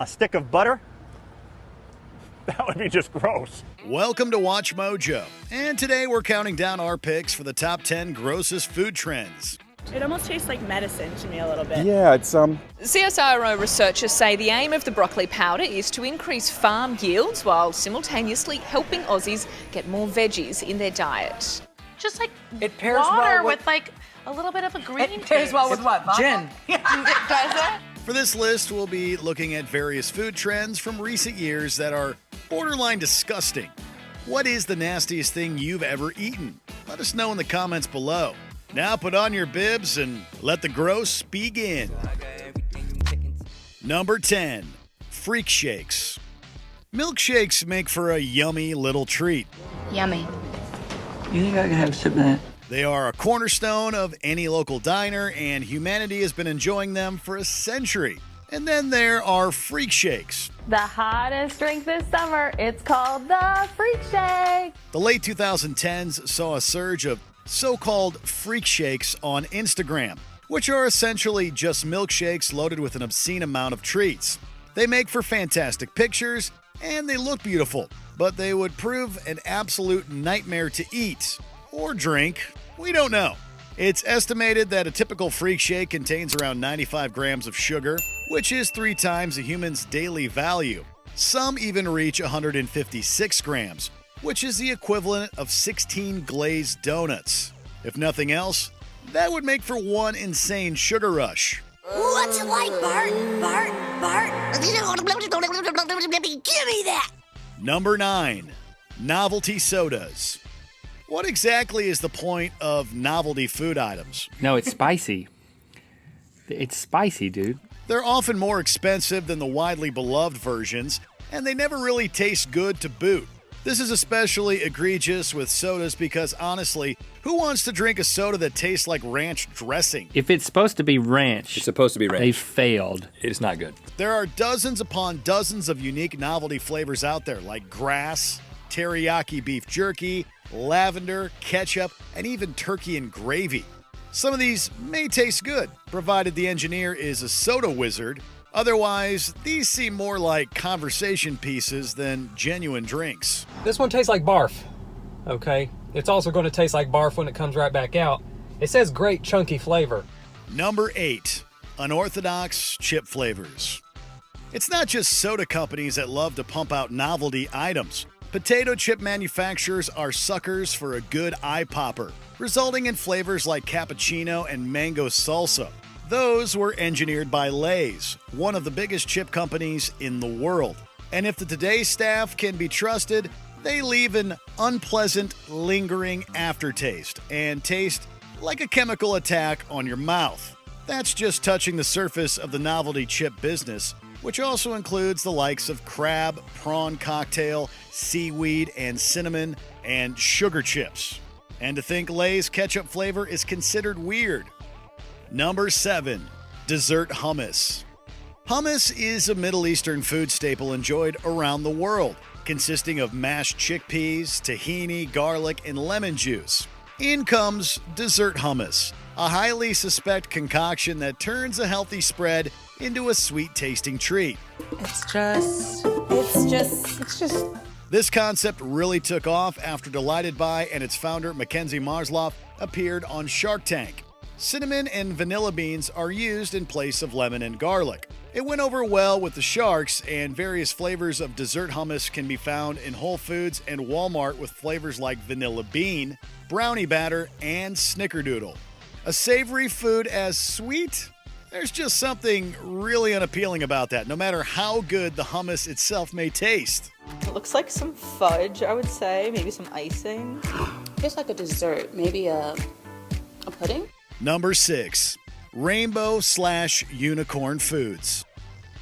a stick of butter? That would be just gross. Welcome to WatchMojo, and today we're counting down our picks for the top 10 grossest food trends. It almost tastes like medicine to me a little bit. Yeah, it's CSIRO researchers say the aim of the broccoli powder is to increase farm yields while simultaneously helping Aussies get more veggies in their diet. Just like It pairs water well with like a little bit of a green It pairs well with what? Vodka? Gin. Does it? For this list, we'll be looking at various food trends from recent years that are borderline disgusting. What is the nastiest thing you've ever eaten? Let us know in the comments below. Now put on your bibs and let the gross begin. Number 10, freak shakes. Milkshakes make for a yummy little treat. Yummy. You think I can have a sip of that? They are a cornerstone of any local diner, and humanity has been enjoying them for a century. And then there are freak shakes. The hottest drink this summer, it's called the Freak Shake. The late 2010s saw a surge of so-called freak shakes on Instagram, which are essentially just milkshakes loaded with an obscene amount of treats. They make for fantastic pictures, and they look beautiful, but they would prove an absolute nightmare to eat or drink. We don't know. It's estimated that a typical freak shake contains around 95 grams of sugar, which is 3 times a human's daily value. Some even reach 156 grams, which is the equivalent of 16 glazed donuts. If nothing else, that would make for one insane sugar rush. What's it like, Bart? Bart? Give me that! Number 9, novelty sodas. What exactly is the point of novelty food items? no, it's spicy. It's spicy, dude. They're often more expensive than the widely beloved versions, and they never really taste good to boot. This is especially egregious with sodas because, honestly, who wants to drink a soda that tastes like ranch dressing? If it's supposed to be ranch, It's supposed to be ranch. they failed. It's not good. There are dozens upon dozens of unique novelty flavors out there, like grass, teriyaki beef jerky, lavender, ketchup, and even turkey and gravy. Some of these may taste good, provided the engineer is a soda wizard. Otherwise, these seem more like conversation pieces than genuine drinks. This one tastes like barf, okay? It's also going to taste like barf when it comes right back out. It says great chunky flavor. Number 8, unorthodox chip flavors. It's not just soda companies that love to pump out novelty items. Potato chip manufacturers are suckers for a good eye popper, resulting in flavors like cappuccino and mango salsa. Those were engineered by Lay's, one of the biggest chip companies in the world. And if the Today staff can be trusted, they leave an unpleasant, lingering aftertaste and taste like a chemical attack on your mouth. That's just touching the surface of the novelty chip business, which also includes the likes of crab, prawn cocktail, seaweed and cinnamon, and sugar chips. And to think Lay's ketchup flavor is considered weird. Number 7, dessert hummus. Hummus is a Middle Eastern food staple enjoyed around the world, consisting of mashed chickpeas, tahini, garlic, and lemon juice. In comes dessert hummus, a highly suspect concoction that turns a healthy spread into a sweet-tasting treat. It's just. This concept really took off after Delighted By and its founder, Mackenzie Marsloff, appeared on Shark Tank. Cinnamon and vanilla beans are used in place of lemon and garlic. It went over well with the sharks, and various flavors of dessert hummus can be found in Whole Foods and Walmart with flavors like vanilla bean, brownie batter, and snickerdoodle. A savory food as sweet? There's just something really unappealing about that, no matter how good the hummus itself may taste. It looks like some fudge, I would say. Maybe some icing. Tastes like a dessert. Maybe a pudding? Number 6, rainbow/unicorn foods.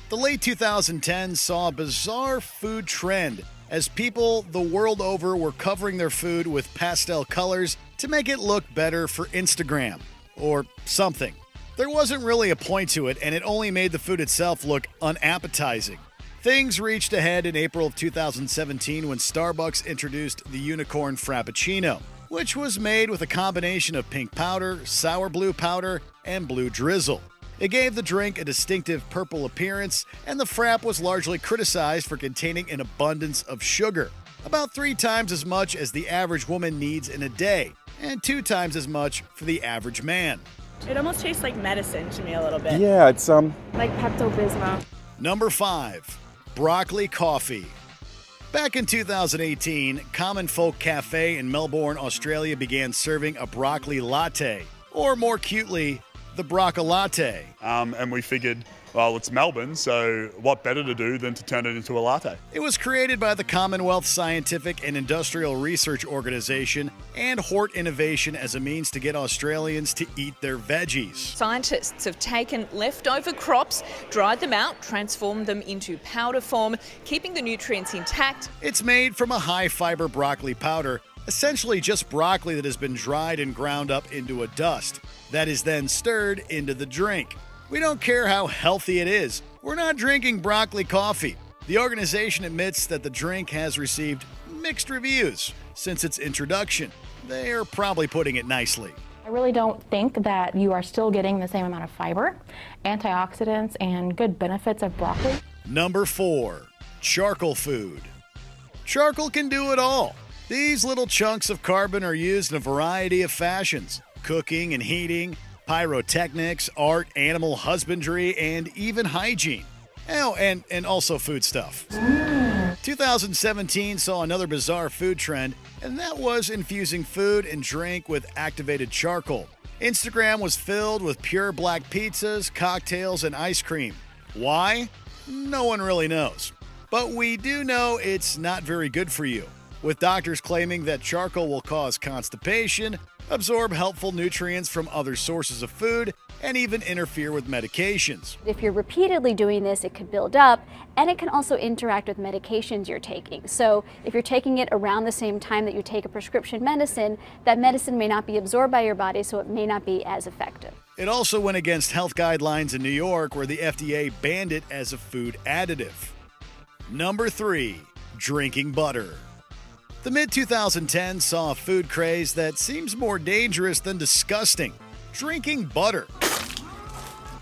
The late 2010s saw a bizarre food trend as people the world over were covering their food with pastel colors to make it look better for Instagram or something. There wasn't really a point to it, and it only made the food itself look unappetizing. Things reached a head in April of 2017 when Starbucks introduced the Unicorn Frappuccino, which was made with a combination of pink powder, sour blue powder, and blue drizzle. It gave the drink a distinctive purple appearance, and the frap was largely criticized for containing an abundance of sugar, about 3 times as much as the average woman needs in a day, and 2 times as much for the average man. It almost tastes like medicine to me a little bit. Yeah, it's Like Pepto-Bismol. Number 5. Broccoli coffee. Back in 2018, Common Folk Cafe in Melbourne, Australia began serving a broccoli latte, or more cutely, the Broccolatte. and we figured, well, it's Melbourne, so what better to do than to turn it into a latte? It was created by the Commonwealth Scientific and Industrial Research Organization and Hort Innovation as a means to get Australians to eat their veggies. Scientists have taken leftover crops, dried them out, transformed them into powder form, keeping the nutrients intact. It's made from a high-fiber broccoli powder, essentially just broccoli that has been dried and ground up into a dust, that is then stirred into the drink. We don't care how healthy it is. We're not drinking broccoli coffee. The organization admits that the drink has received mixed reviews since its introduction. They are probably putting it nicely. I really don't think that you are still getting the same amount of fiber, antioxidants, and good benefits of broccoli. Number 4. Charcoal food. Charcoal can do it all. These little chunks of carbon are used in a variety of fashions: cooking and heating, pyrotechnics, art, animal husbandry, and even hygiene. Oh, and also food stuff. 2017 saw another bizarre food trend, and that was infusing food and drink with activated charcoal. Instagram was filled with pure black pizzas, cocktails, and ice cream. Why? No one really knows. But we do know it's not very good for you, with doctors claiming that charcoal will cause constipation, absorb helpful nutrients from other sources of food, and even interfere with medications. If you're repeatedly doing this, it could build up, and it can also interact with medications you're taking. So if you're taking it around the same time that you take a prescription medicine, that medicine may not be absorbed by your body, so it may not be as effective. It also went against health guidelines in New York, where the FDA banned it as a food additive. Number 3. Drinking butter. The mid-2010s saw a food craze that seems more dangerous than disgusting: drinking butter.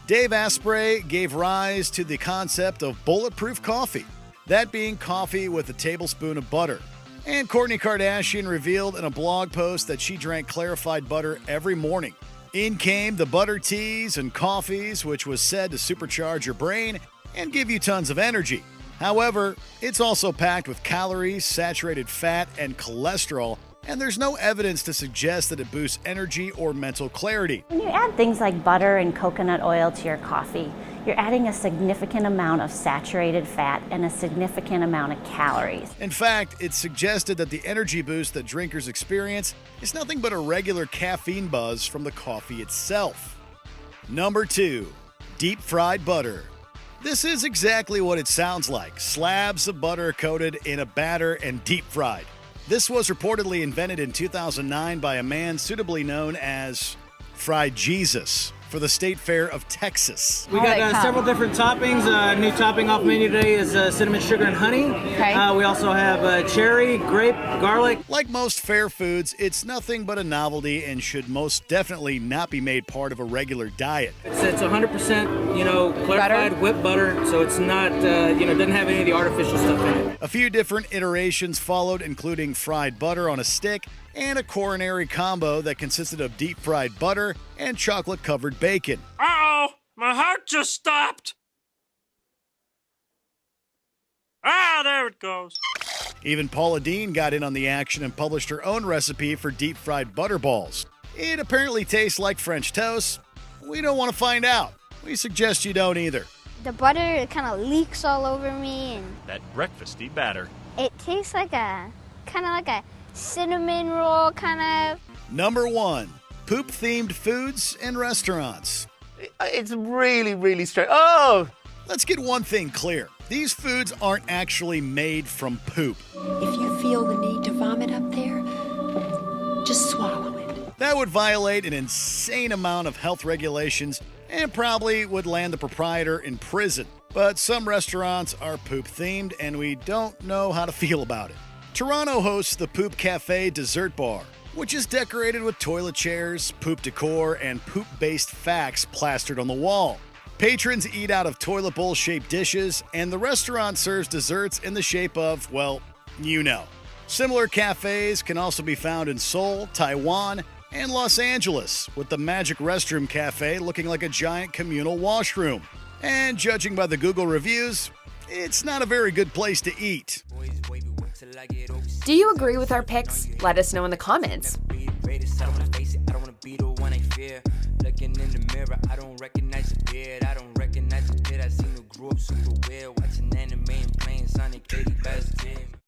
Dave Asprey gave rise to the concept of bulletproof coffee, that being coffee with a tablespoon of butter. And Kourtney Kardashian revealed in a blog post that she drank clarified butter every morning. In came the butter teas and coffees, which was said to supercharge your brain and give you tons of energy. However, it's also packed with calories, saturated fat, and cholesterol, and there's no evidence to suggest that it boosts energy or mental clarity. When you add things like butter and coconut oil to your coffee, you're adding a significant amount of saturated fat and a significant amount of calories. In fact, it's suggested that the energy boost that drinkers experience is nothing but a regular caffeine buzz from the coffee itself. Number 2. Deep fried butter. This is exactly what it sounds like: slabs of butter coated in a batter and deep fried. This was reportedly invented in 2009 by a man suitably known as Fried Jesus for the State Fair of Texas. We got several different toppings. New topping off menu today is cinnamon, sugar, and honey. Okay. We also have cherry, grape, garlic. Like most fair foods, it's nothing but a novelty and should most definitely not be made part of a regular diet. It's 100%, clarified whipped butter, so it's not, doesn't have any of the artificial stuff in it. A few different iterations followed, including fried butter on a stick and a coronary combo that consisted of deep fried butter and chocolate-covered bacon. Uh-oh! My heart just stopped! Ah, there it goes. Even Paula Deen got in on the action and published her own recipe for deep fried butter balls. It apparently tastes like French toast. We don't want to find out. We suggest you don't either. The butter kind of leaks all over me, and that breakfasty batter. It tastes like a cinnamon roll kind of. Number 1. Poop-themed foods and restaurants. It's really, really strange. Oh! Let's get one thing clear. These foods aren't actually made from poop. If you feel the need to vomit up there, just swallow it. That would violate an insane amount of health regulations and probably would land the proprietor in prison. But some restaurants are poop-themed, and we don't know how to feel about it. Toronto hosts the Poop Cafe Dessert Bar, which is decorated with toilet chairs, poop decor, and poop-based facts plastered on the wall. Patrons eat out of toilet bowl-shaped dishes, and the restaurant serves desserts in the shape of, well, you know. Similar cafes can also be found in Seoul, Taiwan, and Los Angeles, with the Magic Restroom Cafe looking like a giant communal washroom. And judging by the Google reviews, it's not a very good place to eat. Do you agree with our picks? Let us know in the comments. Looking in the mirror, I don't recognize the beard, I don't recognize the kid. I seem to grow up super weird, watching anime and playing Sonic 80 best.